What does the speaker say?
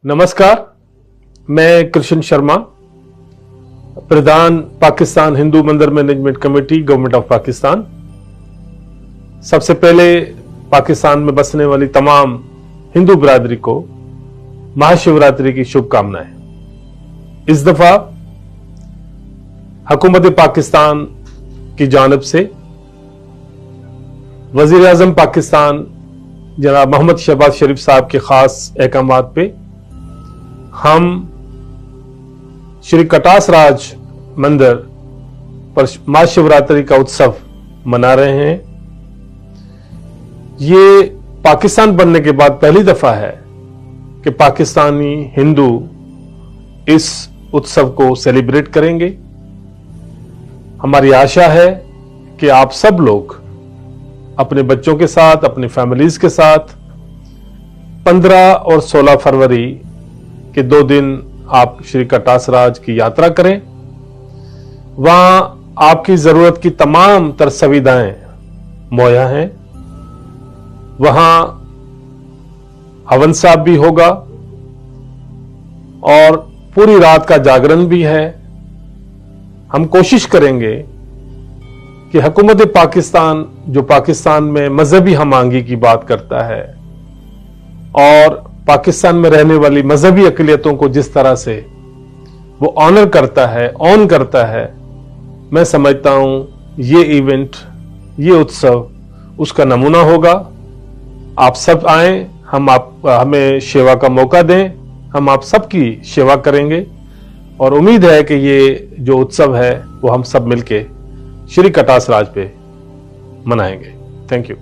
नमस्कार, मैं कृष्ण शर्मा, प्रधान पाकिस्तान हिंदू मंदिर management committee, government of Pakistan. सबसे पहले पाकिस्तान में बसने वाली तमाम हिंदू बिरादरी को महाशिवरात्रि की शुभकामनाएं। इस दफा हुकूमत पाकिस्तान की जानिब से वजीर आजम पाकिस्तान जनाब मोहम्मद शहबाज शरीफ साहब के खास अहकामात पे हम श्री कटास राज मंदिर पर महाशिवरात्रि का उत्सव मना रहे हैं। ये पाकिस्तान बनने के बाद पहली दफा है कि पाकिस्तानी हिंदू इस उत्सव को सेलिब्रेट करेंगे। हमारी आशा है कि आप सब लोग अपने बच्चों के साथ, अपनी फैमिलीज के साथ 15 और 16 फरवरी के 2 दिन आप श्री कटास राज की यात्रा करें। वहां आपकी जरूरत की तमाम तर सुविधाएं मुहैया हैं। वहां हवन साहब भी होगा और पूरी रात का जागरण भी है। हम कोशिश करेंगे कि हुकूमत पाकिस्तान जो पाकिस्तान में मजहबी हमआहंगी की बात करता है और पाकिस्तान में रहने वाली मजहबी अक़लियतों को जिस तरह से वो ऑनर करता है, ऑन करता है, मैं समझता हूं ये इवेंट, ये उत्सव उसका नमूना होगा। आप सब आए, हमें सेवा का मौका दें, हम आप सबकी सेवा करेंगे और उम्मीद है कि ये जो उत्सव है वो हम सब मिलके श्री कटास राज पे मनाएंगे। Thank you.